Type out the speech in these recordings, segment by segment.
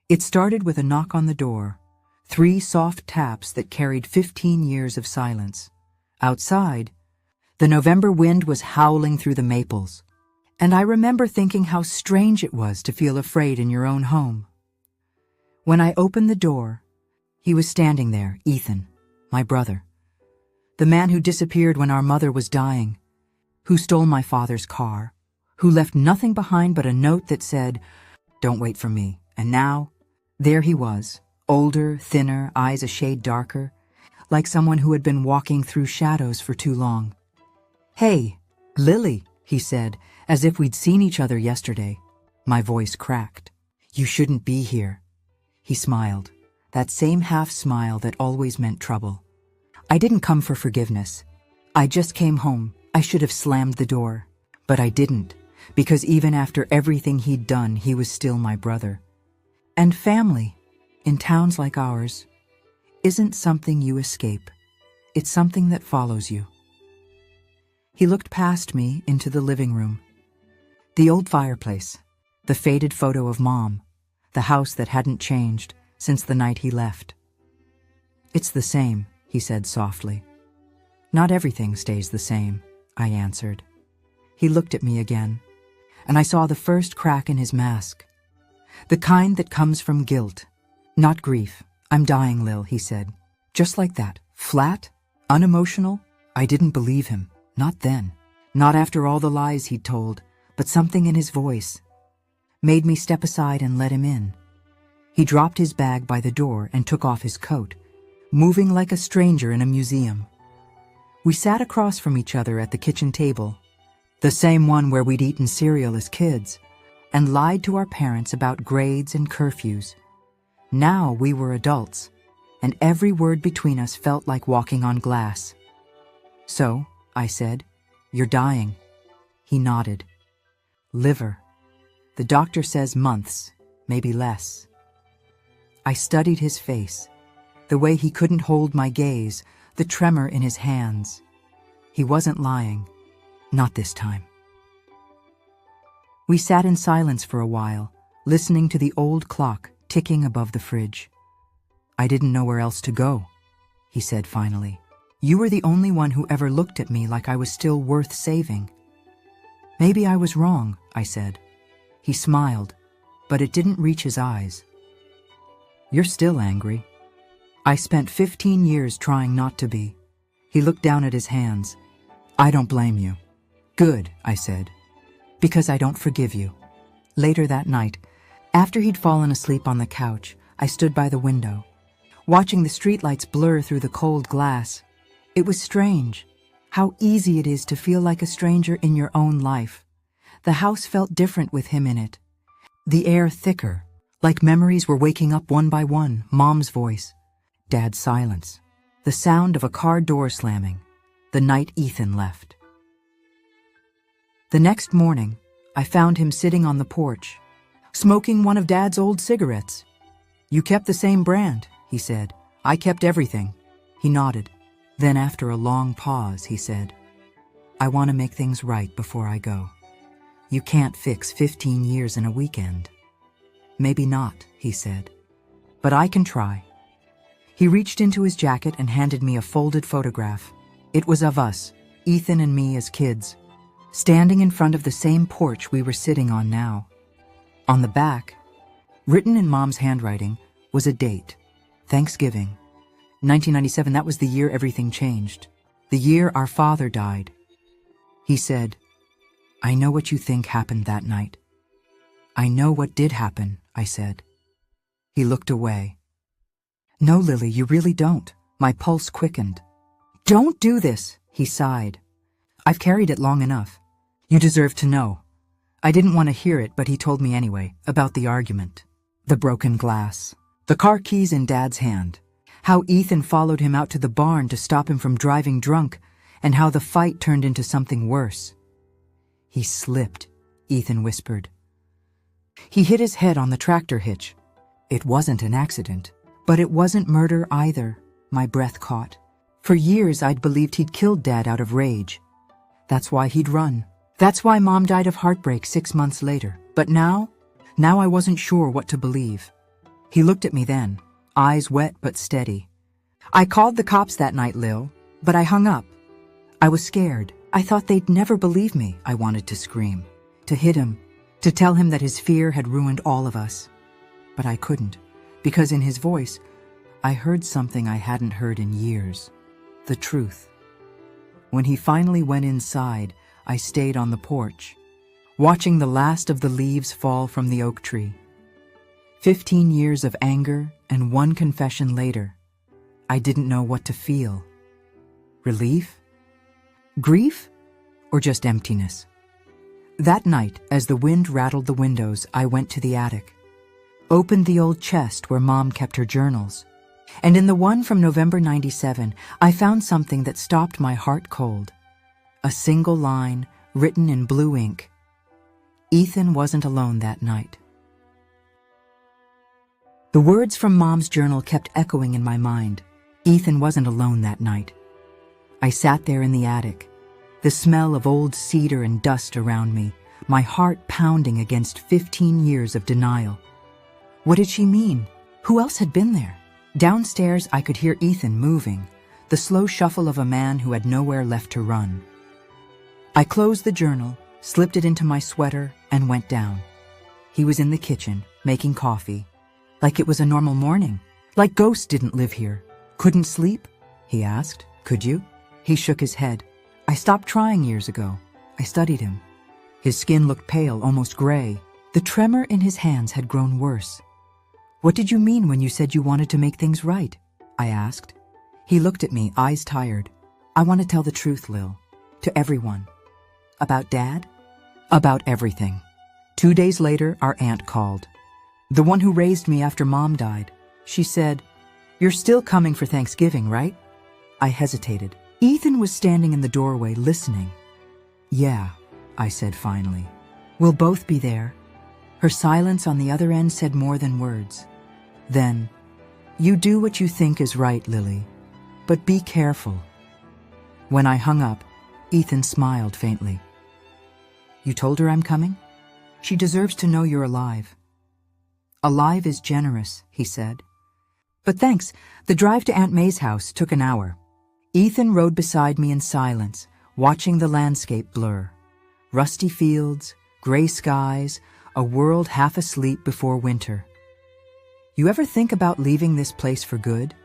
It started with a knock on the door, 3 soft taps that carried 15 years of silence. Outside, the November wind was howling through the maples, and I remember thinking how strange it was to feel afraid in your own home. When I opened the door, he was standing there, Ethan, my brother, the man who disappeared when our mother was dying, who stole my father's car, who left nothing behind but a note that said, "Don't wait for me." And now, there he was, older, thinner, eyes a shade darker, like someone who had been walking through shadows for too long. "Hey, Lily," he said, as if we'd seen each other yesterday. My voice cracked. "You shouldn't be here." He smiled, that same half-smile that always meant trouble. "I didn't come for forgiveness. I just came home. I should have slammed the door. But I didn't, because even after everything he'd done, he was still my brother. And family, in towns like ours, isn't something you escape. It's something that follows you." He looked past me into the living room. The old fireplace, the faded photo of Mom, the house that hadn't changed since the night he left. "It's the same," he said softly. "Not everything stays the same," I answered. He looked at me again, and I saw the first crack in his mask. The kind that comes from guilt, not grief. "I'm dying, Lil," he said. Just like that, flat, unemotional. I didn't believe him, not then, not after all the lies he'd told, but something in his voice made me step aside and let him in. He dropped his bag by the door and took off his coat, moving like a stranger in a museum. We sat across from each other at the kitchen table, the same one where we'd eaten cereal as kids, and lied to our parents about grades and curfews. Now we were adults, and every word between us felt like walking on glass. "So," I said, "you're dying." He nodded. "Liver. The doctor says months, maybe less." I studied his face, the way he couldn't hold my gaze, the tremor in his hands. He wasn't lying. Not this time. We sat in silence for a while, listening to the old clock ticking above the fridge. "I didn't know where else to go," he said finally. "You were the only one who ever looked at me like I was still worth saving." "Maybe I was wrong," I said. He smiled, but it didn't reach his eyes. "You're still angry." "I spent 15 years trying not to be." He looked down at his hands. "I don't blame you." "Good," I said, "because I don't forgive you." Later that night, after he'd fallen asleep on the couch, I stood by the window, watching the streetlights blur through the cold glass. It was strange, how easy it is to feel like a stranger in your own life. The house felt different with him in it. The air thicker, like memories were waking up one by one. Mom's voice, Dad's silence, the sound of a car door slamming, the night Ethan left. The next morning, I found him sitting on the porch, smoking one of Dad's old cigarettes. "You kept the same brand," he said. "I kept everything." He nodded. Then after a long pause, he said, "I want to make things right before I go. You can't fix 15 years in a weekend." "Maybe not," he said, "but I can try." He reached into his jacket and handed me a folded photograph. It was of us, Ethan and me as kids, standing in front of the same porch we were sitting on now. On the back, written in Mom's handwriting, was a date, Thanksgiving, 1997. That was the year everything changed, the year our father died. He said, "I know what you think happened that night." "I know what did happen," I said. He looked away. "No, Lily, you really don't." My pulse quickened. "Don't do this," he sighed. "I've carried it long enough. You deserve to know." I didn't want to hear it, but he told me anyway, about the argument, the broken glass, the car keys in Dad's hand, how Ethan followed him out to the barn to stop him from driving drunk, and how the fight turned into something worse. "He slipped," Ethan whispered. "He hit his head on the tractor hitch. It wasn't an accident, but it wasn't murder either," my breath caught. For years I'd believed he'd killed Dad out of rage. That's why he'd run. That's why Mom died of heartbreak 6 months later. But now I wasn't sure what to believe. He looked at me then, eyes wet but steady. I called the cops that night, Lil, but I hung up. I was scared. I thought they'd never believe me. I wanted to scream, to hit him, to tell him that his fear had ruined all of us. But I couldn't, because in his voice, I heard something I hadn't heard in years. The truth. When he finally went inside, I stayed on the porch, watching the last of the leaves fall from the oak tree. 15 years of anger and one confession later, I didn't know what to feel. Relief? Grief? Or just emptiness? That night, as the wind rattled the windows, I went to the attic, opened the old chest where Mom kept her journals, and in the one from November '97, I found something that stopped my heart cold. A single line written in blue ink. Ethan wasn't alone that night. The words from Mom's journal kept echoing in my mind. Ethan wasn't alone that night. I sat there in the attic, the smell of old cedar and dust around me, my heart pounding against 15 years of denial. What did she mean? Who else had been there? Downstairs, I could hear Ethan moving, the slow shuffle of a man who had nowhere left to run. I closed the journal, slipped it into my sweater, and went down. He was in the kitchen, making coffee, like it was a normal morning, like ghosts didn't live here. Couldn't sleep? He asked. Could you? He shook his head. I stopped trying years ago. I studied him. His skin looked pale, almost gray. The tremor in his hands had grown worse. What did you mean when you said you wanted to make things right? I asked. He looked at me, eyes tired. I want to tell the truth, Lil. To everyone. About Dad? About everything. 2 days later, our aunt called. The one who raised me after Mom died. She said, "You're still coming for Thanksgiving, right?" I hesitated. Ethan was standing in the doorway, listening. "Yeah," I said finally. "We'll both be there." Her silence on the other end said more than words. Then, "You do what you think is right, Lily, but be careful." When I hung up, Ethan smiled faintly. "You told her I'm coming? She deserves to know you're alive." "Alive is generous," he said. "But thanks, the drive to Aunt May's house took an hour." Ethan rode beside me in silence, watching the landscape blur. Rusty fields, gray skies, a world half asleep before winter. "You ever think about leaving this place for good?"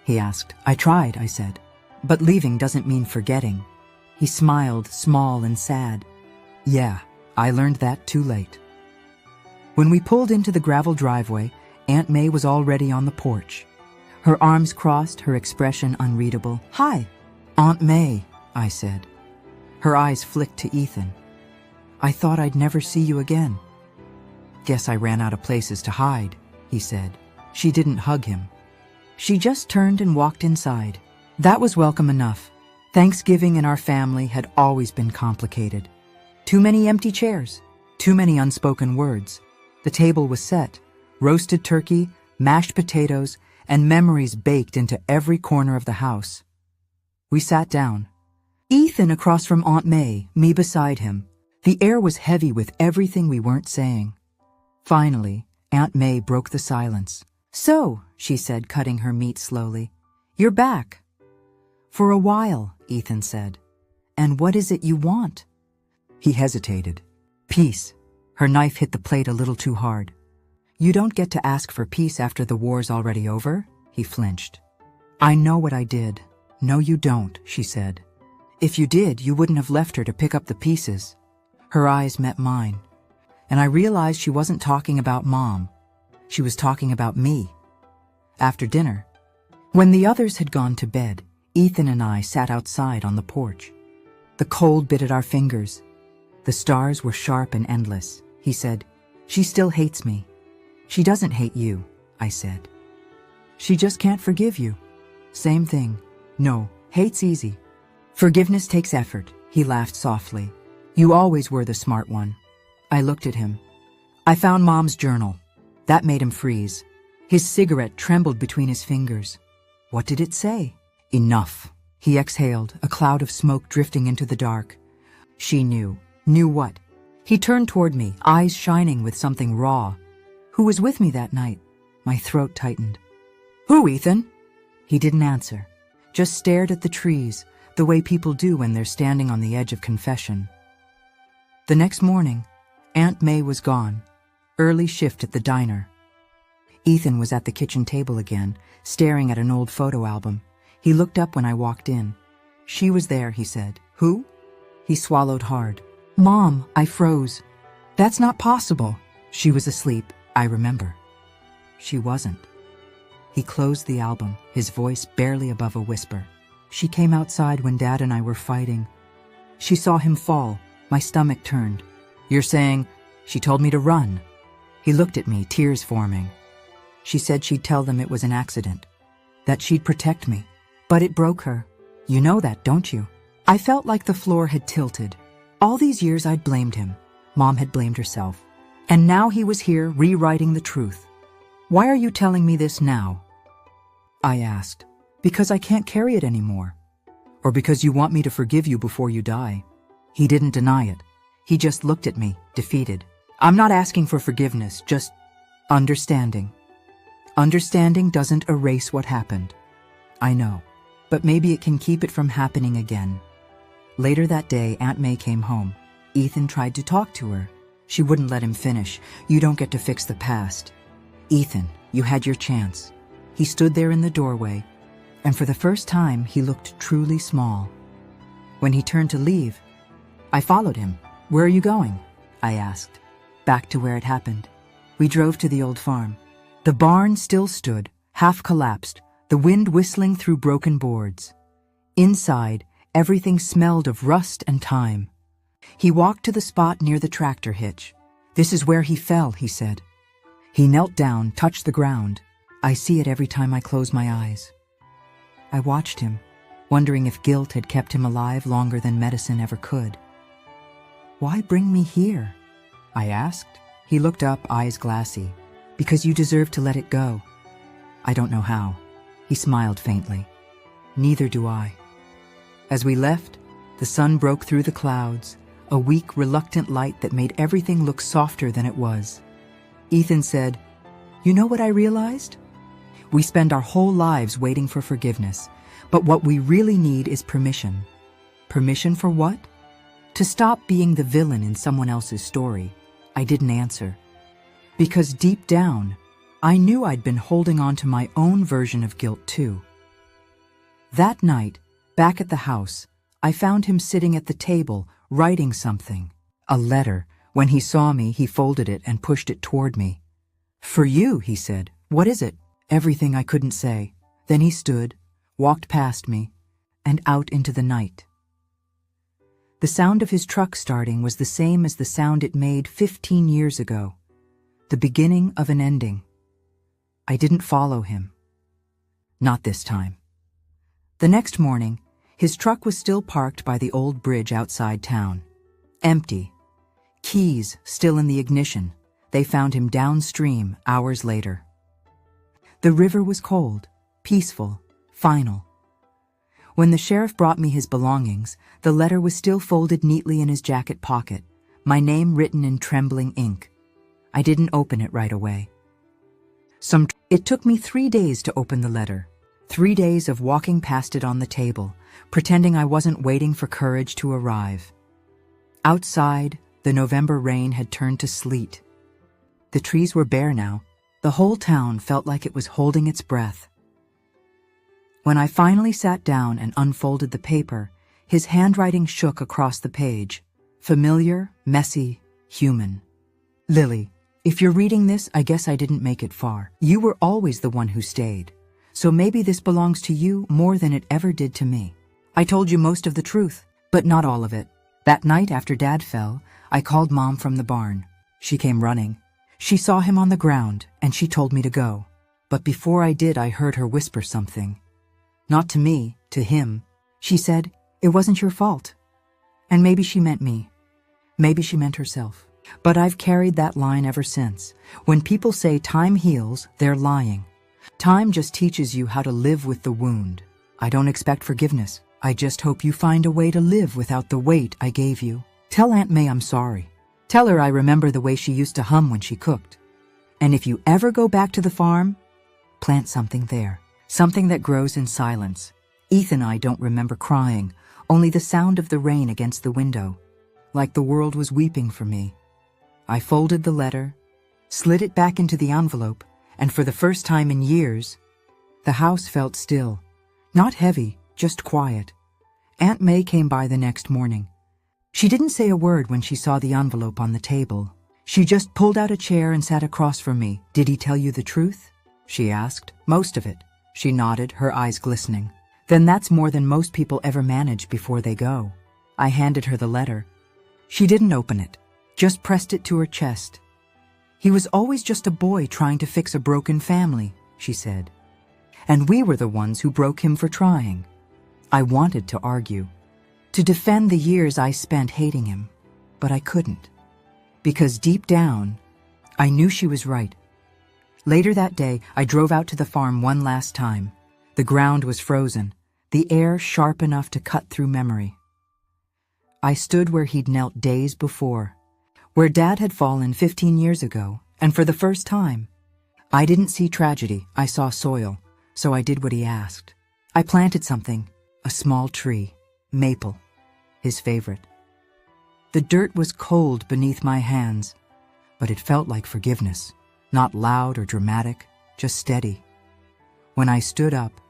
He asked. "I tried," I said. "But leaving doesn't mean forgetting." He smiled, small and sad. "Yeah, I learned that too late." When we pulled into the gravel driveway, Aunt May was already on the porch. Her arms crossed, her expression unreadable. "Hi." "Aunt May," I said. Her eyes flicked to Ethan. "I thought I'd never see you again." "Guess I ran out of places to hide," he said. She didn't hug him. She just turned and walked inside. That was welcome enough. Thanksgiving in our family had always been complicated. Too many empty chairs, too many unspoken words. The table was set, roasted turkey, mashed potatoes, and memories baked into every corner of the house. We sat down. Ethan across from Aunt May, me beside him. The air was heavy with everything we weren't saying. Finally, Aunt May broke the silence. "So," she said, cutting her meat slowly, "you're back." "For a while," Ethan said. "And what is it you want?" He hesitated. "Peace." Her knife hit the plate a little too hard. "You don't get to ask for peace after the war's already over?" He flinched. "I know what I did." "No, you don't," she said. "If you did, you wouldn't have left her to pick up the pieces." Her eyes met mine, and I realized she wasn't talking about Mom. She was talking about me. After dinner, when the others had gone to bed, Ethan and I sat outside on the porch. The cold bit at our fingers. The stars were sharp and endless. He said, "She still hates me." "She doesn't hate you," I said. "She just can't forgive you." "Same thing. No, hate's easy. Forgiveness takes effort." He laughed softly. "You always were the smart one." I looked at him. I found Mom's journal. That made him freeze. His cigarette trembled between his fingers. What did it say? "Enough." He exhaled, a cloud of smoke drifting into the dark. She knew. Knew what? He turned toward me, eyes shining with something raw. "Who was with me that night?" My throat tightened. Who, Ethan? He didn't answer, just stared at the trees, the way people do when they're standing on the edge of confession. The next morning, Aunt May was gone. Early shift at the diner. Ethan was at the kitchen table again, staring at an old photo album. He looked up when I walked in. She was there, he said. Who? He swallowed hard. Mom, I froze. That's not possible. She was asleep, I remember. She wasn't. He closed the album, his voice barely above a whisper. She came outside when Dad and I were fighting. She saw him fall. My stomach turned. You're saying, she told me to run. He looked at me, tears forming. She said she'd tell them it was an accident, that she'd protect me. But it broke her. You know that, don't you? I felt like the floor had tilted. All these years I'd blamed him. Mom had blamed herself. And now he was here rewriting the truth. Why are you telling me this now? I asked. Because I can't carry it anymore. Or because you want me to forgive you before you die. He didn't deny it. He just looked at me, defeated. I'm not asking for forgiveness, just understanding. Understanding doesn't erase what happened. I know, but maybe it can keep it from happening again. Later that day, Aunt May came home. Ethan tried to talk to her. She wouldn't let him finish. You don't get to fix the past. Ethan, you had your chance. He stood there in the doorway, and for the first time, he looked truly small. When he turned to leave, I followed him. Where are you going? I asked. Back to where it happened. We drove to the old farm. The barn still stood, half collapsed, the wind whistling through broken boards. Inside, everything smelled of rust and time. He walked to the spot near the tractor hitch. This is where he fell, he said. He knelt down, touched the ground. I see it every time I close my eyes. I watched him, wondering if guilt had kept him alive longer than medicine ever could. Why bring me here? I asked. He looked up, eyes glassy. Because you deserve to let it go. I don't know how. He smiled faintly. Neither do I. As we left, the sun broke through the clouds, a weak, reluctant light that made everything look softer than it was. Ethan said, You know what I realized? We spend our whole lives waiting for forgiveness, but what we really need is permission. Permission for what? To stop being the villain in someone else's story. I didn't answer. Because deep down, I knew I'd been holding on to my own version of guilt too. That night, back at the house, I found him sitting at the table, writing something. A letter. When he saw me, he folded it and pushed it toward me. For you, he said. What is it? Everything I couldn't say. Then he stood, walked past me, and out into the night. The sound of his truck starting was the same as the sound it made 15 years ago. The beginning of an ending. I didn't follow him. Not this time. The next morning, his truck was still parked by the old bridge outside town. Empty. Keys still in the ignition. They found him downstream hours later. The river was cold, peaceful, final. When the sheriff brought me his belongings, the letter was still folded neatly in his jacket pocket, my name written in trembling ink. I didn't open it right away. It took me 3 days to open the letter. 3 days of walking past it on the table, pretending I wasn't waiting for courage to arrive. Outside, the November rain had turned to sleet. The trees were bare now. The whole town felt like it was holding its breath. When I finally sat down and unfolded the paper, his handwriting shook across the page. Familiar, messy, human. Lily, if you're reading this, I guess I didn't make it far. You were always the one who stayed. So maybe this belongs to you more than it ever did to me. I told you most of the truth, but not all of it. That night after Dad fell, I called Mom from the barn. She came running. She saw him on the ground, and she told me to go. But before I did, I heard her whisper something. Not to me, to him. She said, it wasn't your fault. And maybe she meant me. Maybe she meant herself. But I've carried that line ever since. When people say time heals, they're lying. Time just teaches you how to live with the wound. I don't expect forgiveness. I just hope you find a way to live without the weight I gave you. Tell Aunt May I'm sorry. Tell her I remember the way she used to hum when she cooked. And if you ever go back to the farm, plant something there, something that grows in silence. Ethan and I don't remember crying, only the sound of the rain against the window, like the world was weeping for me. I folded the letter, slid it back into the envelope, and for the first time in years, the house felt still. Not heavy, just quiet. Aunt May came by the next morning. She didn't say a word when she saw the envelope on the table. She just pulled out a chair and sat across from me. "Did he tell you the truth?" she asked. "Most of it." She nodded, her eyes glistening. "Then that's more than most people ever manage before they go." I handed her the letter. She didn't open it, just pressed it to her chest. "He was always just a boy trying to fix a broken family," she said. "And we were the ones who broke him for trying." I wanted to argue, to defend the years I spent hating him, but I couldn't. Because deep down, I knew she was right. Later that day, I drove out to the farm one last time. The ground was frozen, the air sharp enough to cut through memory. I stood where he'd knelt days before, where Dad had fallen 15 years ago, and for the first time, I didn't see tragedy, I saw soil, so I did what he asked. I planted something, a small tree, maple, his favorite. The dirt was cold beneath my hands, but it felt like forgiveness, not loud or dramatic, just steady. When I stood up,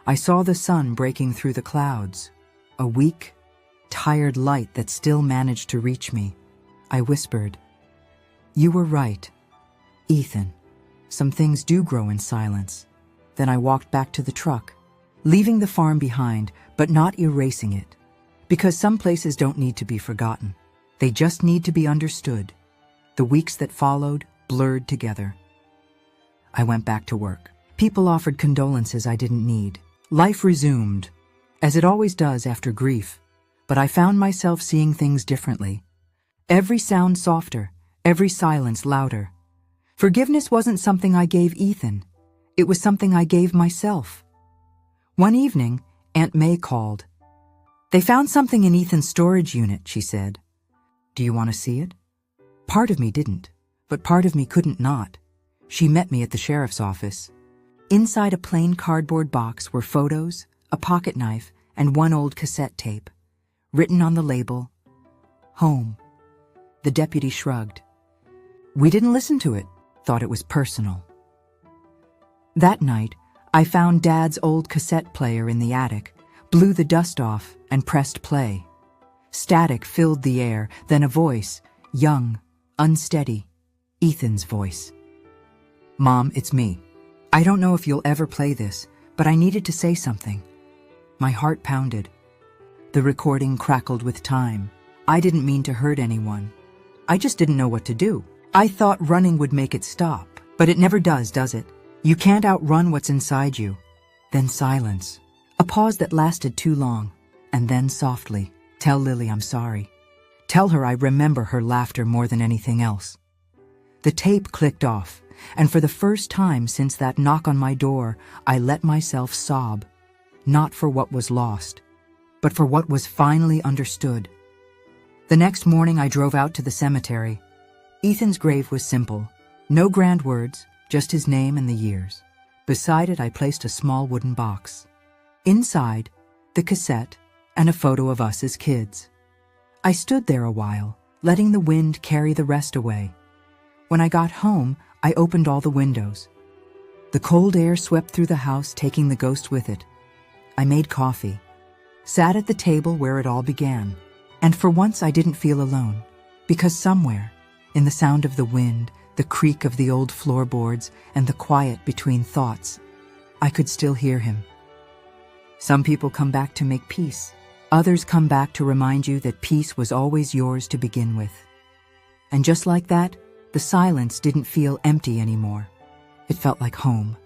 I saw the sun breaking through the clouds, a weak, tired light that still managed to reach me. I whispered, "You were right, Ethan. Some things do grow in silence." Then I walked back to the truck, leaving the farm behind, but not erasing it. Because some places don't need to be forgotten. They just need to be understood. The weeks that followed blurred together. I went back to work. People offered condolences I didn't need. Life resumed, as it always does after grief, but I found myself seeing things differently. Every sound softer, every silence louder. Forgiveness wasn't something I gave Ethan. It was something I gave myself. One evening, Aunt May called. "They found something in Ethan's storage unit," she said. "Do you want to see it?" Part of me didn't, but part of me couldn't not. She met me at the sheriff's office. Inside a plain cardboard box were photos, a pocket knife, and one old cassette tape. Written on the label, "Home." The deputy shrugged. "We didn't listen to it, thought it was personal." That night, I found Dad's old cassette player in the attic, blew the dust off, and pressed play. Static filled the air, then a voice, young, unsteady, Ethan's voice. "Mom, it's me. I don't know if you'll ever play this, but I needed to say something." My heart pounded. The recording crackled with time. I didn't mean to hurt anyone. I just didn't know what to do. I thought running would make it stop, but it never does it? You can't outrun what's inside you. Then silence. A pause that lasted too long, and then softly, "Tell Lily I'm sorry. Tell her I remember her laughter more than anything else." The tape clicked off, and for the first time since that knock on my door, I let myself sob, not for what was lost, but for what was finally understood. The next morning I drove out to the cemetery. Ethan's grave was simple. No grand words, just his name and the years. Beside it I placed a small wooden box. Inside, the cassette and a photo of us as kids. I stood there a while, letting the wind carry the rest away. When I got home, I opened all the windows. The cold air swept through the house, taking the ghost with it. I made coffee, sat at the table where it all began, and for once I didn't feel alone, because somewhere, in the sound of the wind, the creak of the old floorboards, and the quiet between thoughts, I could still hear him. Some people come back to make peace. Others come back to remind you that peace was always yours to begin with. And just like that, the silence didn't feel empty anymore. It felt like home.